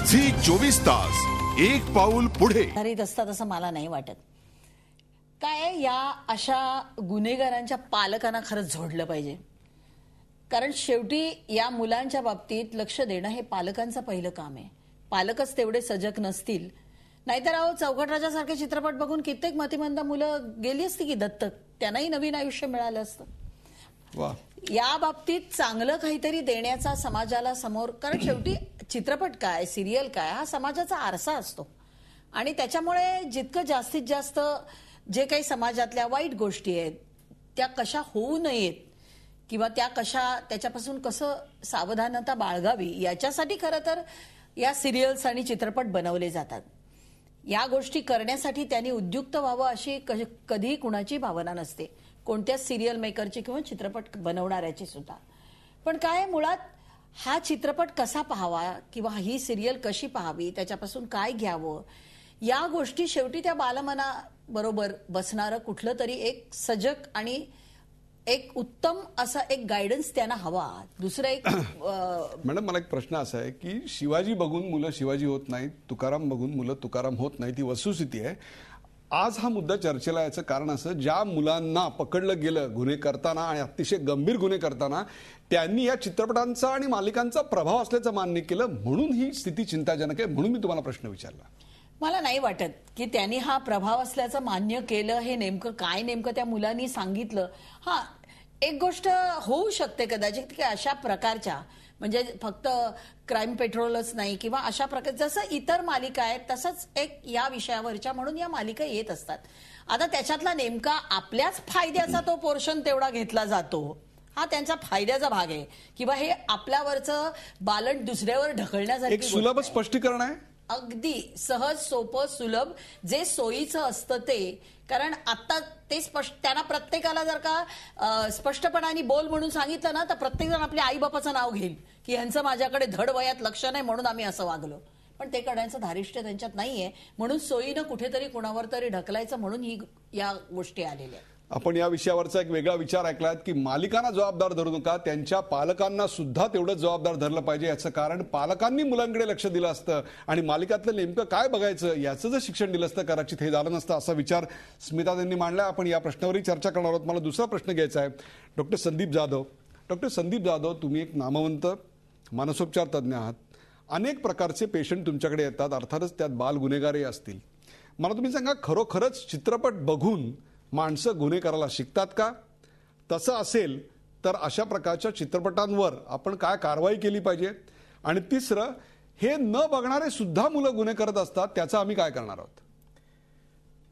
Zee 24 तास एक पाऊल पुढे ठरत असतात असं मला नाही वाटत. काय या अशा गुन्हेगारांच्या पालकांना खरंच झोडलं पाहिजे, कारण शेवटी या मुलांच्या बाबतीत लक्ष देणं हे पालकांचं पहिलं काम आहे. पालकच तेवढे सजग नसतील, नाहीतर अहो चौकट राजासारखे चित्रपट बघून कित्येक मतिमंद मुलं गेली असती की दत्तक, त्यांनाही नवीन आयुष्य मिळालं असतं. या बाबतीत चांगलं काहीतरी देण्याचा समाजाला समोर, कारण शेवटी चित्रपट काय सिरियल काय हा समाजाचा आरसा असतो आणि त्याच्यामुळे जितकं जास्तीत जास्त जे काही समाजातल्या वाईट गोष्टी आहेत त्या कशा होऊ नयेत किंवा त्या कशा त्याच्यापासून कसं सावधानता बाळगावी याच्यासाठी खरं तर या सिरियल्स आणि चित्रपट बनवले जातात. या गोष्टी करण्यासाठी त्यांनी उद्युक्त व्हावं अशी कधीही कुणाची भावना नसते, कोणत्याच सिरियल मेकरची किंवा चित्रपट बनवणाऱ्याची सुद्धा. पण काय मुळात हा चित्रपट कसा पाहावा किंवा ही सिरियल कशी पाहावी, त्याच्यापासून काय घ्यावं, या गोष्टी शेवटी त्या बालमनाबरोबर बसणारं कुठलं तरी एक सजग आणि एक उत्तम असा एक गायडन्स त्यांना हवा. दुसरं एक मॅडम मला एक प्रश्न असा आहे की शिवाजी बघून मुलं शिवाजी होत नाहीत, तुकाराम बघून मुलं तुकाराम होत नाहीत, ही वस्तुस्थिती आहे. आज हा मुद्दा चर्चेला याचं कारण असं, ज्या मुलांना पकडलं गेलं गुन्हे करताना आणि अतिशय गंभीर गुन्हे करताना त्यांनी या चित्रपटांचा आणि मालिकांचा प्रभाव असल्याचं मान्य केलं, म्हणून ही स्थिती चिंताजनक आहे. म्हणून मी तुम्हाला प्रश्न विचारला. मला नाही वाटत की त्यांनी हा प्रभाव असल्याचं मान्य केलं. हे नेमकं काय नेमकं त्या मुलांनी सांगितलं. हा एक गोष्ट होऊ शकते कदाचित की अशा प्रकारच्या म्हणजे फक्त क्राईम पेट्रोलच नाही किंवा अशा प्रकार जसं इतर मालिका आहेत तसंच एक या विषयावरच्या म्हणून या मालिका येत असतात. आता त्याच्यातला नेमका आपल्याच फायद्याचा तो पोर्शन तेवढा घेतला जातो, हा त्यांचा फायद्याचा भाग आहे किंवा हे आपल्यावरचं बालन दुसऱ्यावर ढकलण्यासाठी एक सुलभ स्पष्टीकरण आहे. अगदी सहज सोपं सुलभ जे सोयीचं असतं ते. कारण आता ते त्यांना प्रत्येकाला जर का स्पष्टपणाने बोल म्हणून सांगितलं ना तर प्रत्येक जण आपल्या आईबापाचं नाव घेईल की यांचं माझ्याकडे धड वयात लक्ष नाही म्हणून आम्ही असं वागलो. पण ते करण्याचं धारिष्ट्य त्यांच्यात नाहीये, म्हणून सोयीनं कुठेतरी कुणावर तरी ढकलायचं म्हणून ही या गोष्टी आलेल्या. आपण या विषयावरचा एक वेगळा विचार ऐकलात की मालिकांना जबाबदार धरू नका, त्यांच्या पालकांना सुद्धा तेवढंच जबाबदार धरलं पाहिजे. याचं कारण पालकांनी मुलांकडे लक्ष दिलं असतं आणि मालिकातलं नेमकं काय बघायचं याचं जर शिक्षण दिलं असतं कदाचित हे झालं नसतं, असा विचार स्मिता यांनी मांडला. आपण या प्रश्नावरही चर्चा करणार आहोत. मला दुसरा प्रश्न घ्यायचा आहे डॉक्टर संदीप जाधव. डॉक्टर संदीप जाधव, तुम्ही एक नामवंत मानसोपचार तज्ज्ञ आहात. अनेक प्रकारचे पेशंट तुमच्याकडे येतात, अर्थातच त्यात बाल गुन्हेगारही असतील. मला तुम्ही सांगा, खरोखरच चित्रपट बघून माणसं गुन्हे करायला शिकतात का? तसं असेल तर अशा प्रकारच्या चित्रपटांवर आपण काय कारवाई केली पाहिजे? आणि तिसरं, हे न बघणारे सुद्धा मुलं गुन्हे करत असतात, त्याचं आम्ही काय करणार आहोत?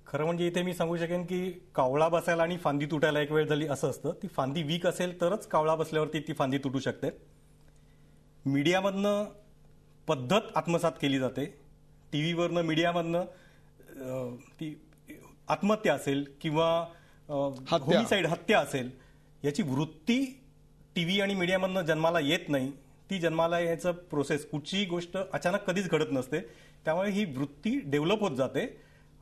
खरं म्हणजे इथे मी सांगू शकेन की कावळा बसायला आणि फांदी तुटायला एक वेळ झाली असं असतं. ती फांदी वीक असेल तरच कावळा बसल्यावरती ती फांदी तुटू शकते. मीडियामधनं पद्धत आत्मसात केली जाते, टीव्हीवरनं मीडियामधनं ती आत्महत्या असेल किंवा होमिसाईड हत्या असेल याची वृत्ती टीव्ही आणि मीडियामधनं जन्माला येत नाही. ती जन्माला याचं प्रोसेस, कुठचीही गोष्ट अचानक कधीच घडत नसते. त्यामुळे ही वृत्ती डेव्हलप होत जाते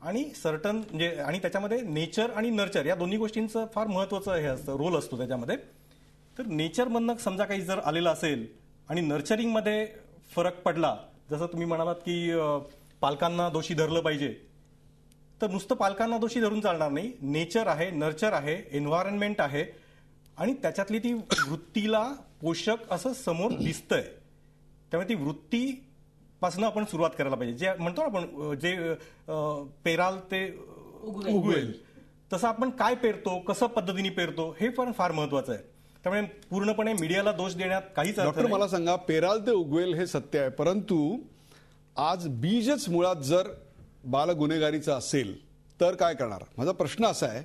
आणि सर्टन म्हणजे आणि त्याच्यामध्ये नेचर आणि नर्चर या दोन्ही गोष्टींचं फार महत्वाचं हे असतं, रोल असतो त्याच्यामध्ये. तर नेचरमधनं समजा काही जर आलेलं असेल आणि नर्चरिंगमध्ये फरक पडला, जसं तुम्ही म्हणालात की पालकांना दोषी धरलं पाहिजे, तर नुसतं पालकांना दोषी धरून चालणार नाही. नेचर आहे, नर्चर आहे, एन्व्हायरमेंट आहे आणि त्याच्यातली ती वृत्तीला पोषक असं समोर दिसतंय. त्यामुळे ती वृत्तीपासून आपण सुरुवात करायला पाहिजे. जे म्हणतो ना आपण, जे पेराल ते उगवेल, तसं आपण काय पेरतो, कसं पद्धतीने पेरतो हे पण फार महत्वाचं आहे. त्यामुळे पूर्णपणे मीडियाला दोष देण्यात काहीच अर्थ नाही. मला सांगा, पेराल ते उगवेल हे सत्य आहे, परंतु आज बीजच मुळात जर बाल गुन्हेगारीचा असेल तर काय करणार? माझा प्रश्न असा आहे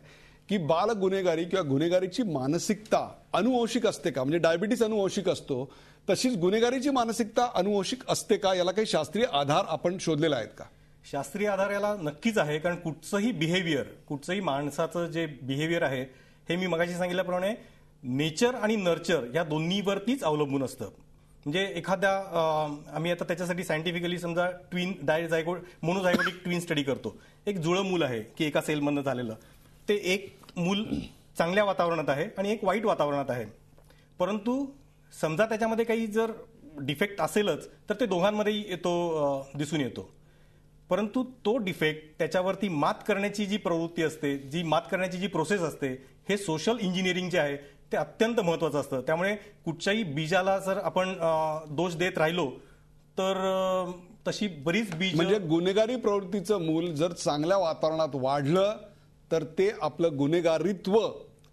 की बाल गुन्हेगारी किंवा गुन्हेगारीची मानसिकता अनुवंशिक असते का? म्हणजे डायबिटीस अनुवंशिक असतो, तशीच गुन्हेगारीची मानसिकता अनुवंशिक असते का? याला काही शास्त्रीय आधार आपण शोधलेला आहेत का? शास्त्रीय आधार याला नक्कीच आहे, कारण कुठचंही बिहेवियर, कुठचंही माणसाचं जे बिहेवियर आहे हे मी मगाशी सांगितल्याप्रमाणे नेचर आणि नर्चर या दोन्हीवरतीच अवलंबून असतं. म्हणजे एखाद्या आम्ही आता त्याच्यासाठी सायंटिफिकली समजा ट्विन मोनोझायगोटिक ट्विन स्टडी करतो. एक जुळं मूल आहे की एका सेलमधनं झालेलं, ते एक मूल चांगल्या वातावरणात आहे आणि एक वाईट वातावरणात आहे. परंतु समजा त्याच्यामध्ये काही जर डिफेक्ट असेलच तर ते दोघांमध्येही तो दिसून येतो. परंतु तो डिफेक्ट त्याच्यावरती मात करण्याची जी प्रवृत्ती असते, जी मात करण्याची जी प्रोसेस असते, हे सोशल इंजिनिअरिंग जे आहे ते अत्यंत महत्वाचं असतं. त्यामुळे कुठच्याही बीजाला जर आपण दोष देत राहिलो तर तशी बरीच बीज, म्हणजे गुन्हेगारी प्रवृत्तीचं मूल जर चांगल्या वातावरणात वाढलं तर ते आपलं गुन्हेगारीत्व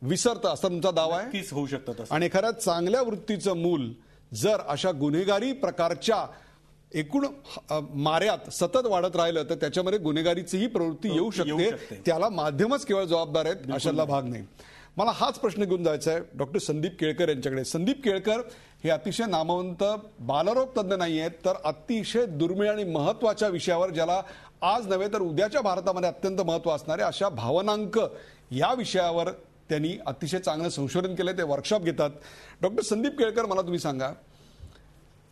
विसरतं असं तुमचा दावा आहे. नक्कीच होऊ शकतं तसं. आणि एखाद्या चांगल्या वृत्तीचं मूल जर अशा गुन्हेगारी प्रकारच्या एकूण माऱ्यात सतत वाढत राहिलं तर त्याच्यामध्ये गुन्हेगारीचीही प्रवृत्ती येऊ शकते. त्याला माध्यमच केवळ जबाबदार आहेत अशातला भाग नाही. मला हाच प्रश्न घेऊन जायचा आहे डॉक्टर संदीप केळकर यांच्याकडे. संदीप केळकर हे अतिशय नामवंत बालरोग तज्ञ नाही आहेत, तर अतिशय दुर्मिळ आणि महत्वाच्या विषयावर, ज्याला आज नव्हे तर उद्याच्या भारतामध्ये अत्यंत महत्व असणारे अशा भावनांक या विषयावर त्यांनी अतिशय चांगलं संशोधन केलंय. ते वर्कशॉप घेतात. डॉक्टर संदीप केळकर, मला तुम्ही सांगा,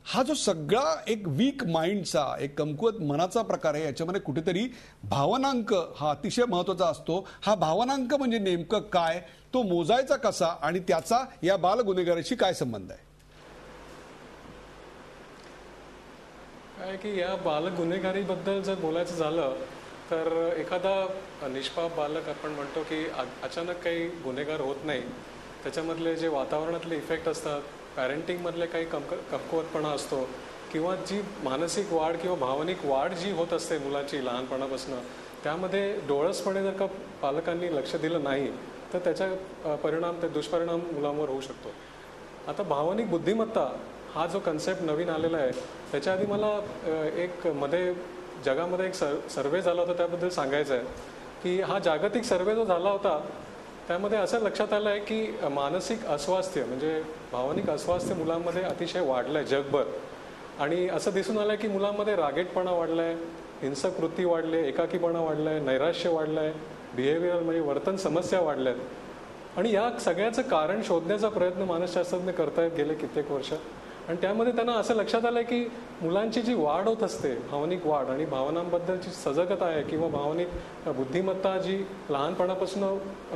हा जो सगळा एक वीक माइंडचा, एक कमकुवत मनाचा प्रकार आहे, याच्यामध्ये कुठेतरी भावनांक हा अतिशय महत्वाचा असतो. हा भावनांक म्हणजे नेमकं काय, तो मोजायचा कसा आणि त्याचा या बाल गुन्हेगाराशी काय संबंध आहे? काय की या बाल गुन्हेगारीबद्दल जर बोलायचं झालं तर एखादा निष्पाप बालक आपण म्हणतो की अचानक काही गुन्हेगार होत नाही. त्याच्यामधले जे वातावरणातले इफेक्ट असतात, पॅरेंटिंगमधले काही कमकुवतपणा असतो किंवा जी मानसिक वाढ किंवा भावनिक वाढ जी होत असते मुलाची लहानपणापासून, त्यामध्ये डोळसपणे जर का पालकांनी लक्ष दिलं नाही तर त्याचा परिणाम, ते दुष्परिणाम मुलांवर होऊ शकतो. आता भावनिक बुद्धिमत्ता हा जो कन्सेप्ट नवीन आलेला आहे, त्याच्या आधी मला एक जगामध्ये एक सर्वे झाला होता त्याबद्दल सांगायचं आहे की हा जागतिक सर्वे जो झाला होता त्यामध्ये असं लक्षात आलं आहे की मानसिक अस्वास्थ्य म्हणजे भावनिक अस्वास्थ्य मुलांमध्ये अतिशय वाढलं आहे जगभर. आणि असं दिसून आलं आहे की मुलांमध्ये रागेटपणा वाढला आहे, हिंसक वृत्ती वाढले, एकाकीपणा वाढला आहे, नैराश्य वाढलं आहे, बिहेवियर म्हणजे वर्तन समस्या वाढल्या आहेत. आणि या सगळ्याचं कारण शोधण्याचा प्रयत्न मानसशास्त्रज्ञ करतायत गेले कित्येक वर्ष. आणि त्यामध्ये त्यांना असं लक्षात आलं की मुलांची जी वाढ होत असते, भावनिक वाढ आणि भावनांबद्दलची सजगता आहे किंवा भावनिक बुद्धिमत्ता जी लहानपणापासून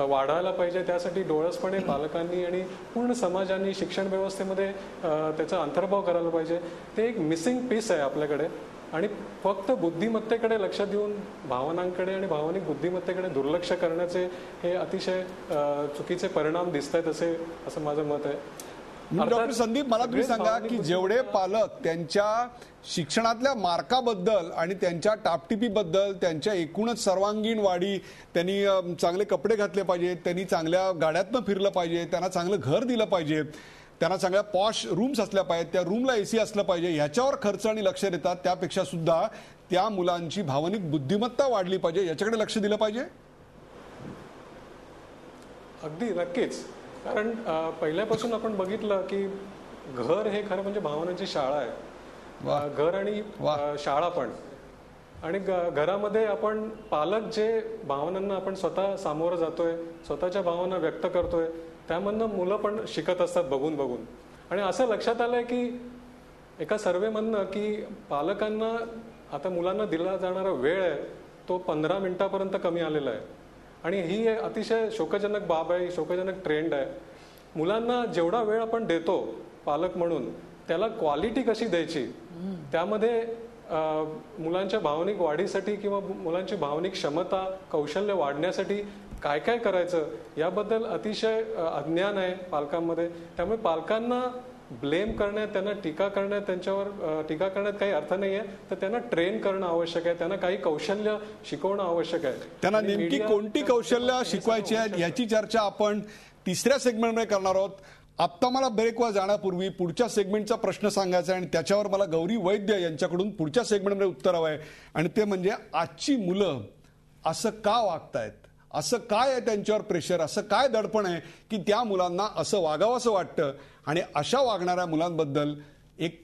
वाढायला पाहिजे, त्यासाठी डोळसपणे पालकांनी आणि पूर्ण समाजाने, शिक्षण व्यवस्थेमध्ये त्याचा अंतर्भाव करायला पाहिजे. ते एक मिसिंग पीस आहे आपल्याकडे. आणि फक्त बुद्धिमत्तेकडे लक्ष देऊन भावनांकडे आणि भावनिक बुद्धिमत्तेकडे दुर्लक्ष करण्याचे हे अतिशय चुकीचे परिणाम दिसत आहेत असं माझं मत आहे. डॉक्टर संदीप, मला तुम्ही सांगा की जेवढे पालक त्यांच्या शिक्षणातल्या मार्काबद्दल आणि त्यांच्या टापटिपीबद्दल, त्यांच्या एकूणच सर्वांगीण वाढी, त्यांनी चांगले कपडे घातले पाहिजेत, त्यांनी चांगल्या गाड्यातनं फिरलं पाहिजे, त्यांना चांगलं घर दिलं पाहिजे, त्यांना चांगल्या पॉश रूम्स असल्या पाहिजेत, त्या रूमला एसी असलं पाहिजे, ह्याच्यावर खर्च आणि लक्ष देतात. त्यापेक्षा सुद्धा त्या मुलांची भावनिक बुद्धिमत्ता वाढली पाहिजे, याच्याकडे लक्ष दिलं पाहिजे. अगदी नक्कीच. कारण पहिल्यापासून आपण बघितलं की घर हे खरं म्हणजे भावनांची शाळा आहे. घर आणि शाळा पण. आणि घरामध्ये आपण पालक जे भावनांना आपण स्वतः सामोरं जातोय, स्वतःच्या भावना व्यक्त करतोय, त्यामधनं मुलं पण शिकत असतात बघून बघून. आणि असं लक्षात आलंय की एका सर्वेमधनं की पालकांना आता मुलांना दिला जाणारा वेळ आहे तो 15 मिनिटापर्यंत कमी आलेला आहे. आणि ही अतिशय शोकजनक बाब आहे, शोकजनक ट्रेंड आहे. मुलांना जेवढा वेळ आपण देतो पालक म्हणून, त्याला क्वालिटी कशी द्यायची, त्यामध्ये मुलांच्या भावनिक वाढीसाठी किंवा मुलांची भावनिक क्षमता, कौशल्य वाढण्यासाठी काय काय करायचं याबद्दल अतिशय अज्ञान आहे पालकांमध्ये. त्यामुळे पालकांना ब्लेम करण्यात, त्यांना टीका करण्यात, त्यांच्यावर टीका करण्यात काही अर्थ नाही आहे. तर त्यांना ट्रेन करणं आवश्यक आहे, त्यांना काही कौशल्य शिकवणं आवश्यक आहे. त्यांना नेमकी कोणती कौशल्य शिकवायची आहेत याची चर्चा आपण तिसऱ्या सेगमेंटमध्ये करणार आहोत. आत्ता मला ब्रेकवर जाण्यापूर्वी पुढच्या सेगमेंटचा प्रश्न सांगायचा आहे आणि त्याच्यावर मला गौरी वैद्य यांच्याकडून पुढच्या सेगमेंटमध्ये उत्तर हवं आहे. आणि ते म्हणजे आजची मुलं असं का वागतायत, असं काय आहे त्यांच्यावर प्रेशर, असं काय दडपण आहे की त्या मुलांना असं वागावं असं वाटतं. आणि अशा वागणाऱ्या मुलांबद्दल एक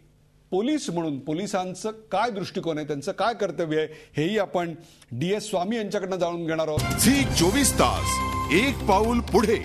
पोलीस म्हणून पोलिसांचं काय दृष्टिकोन आहे, त्यांचं काय कर्तव्य आहे, हेही आपण DS स्वामी यांच्याकडनं जाणून घेणार आहोत. झी 24 तास, एक पाऊल पुढे.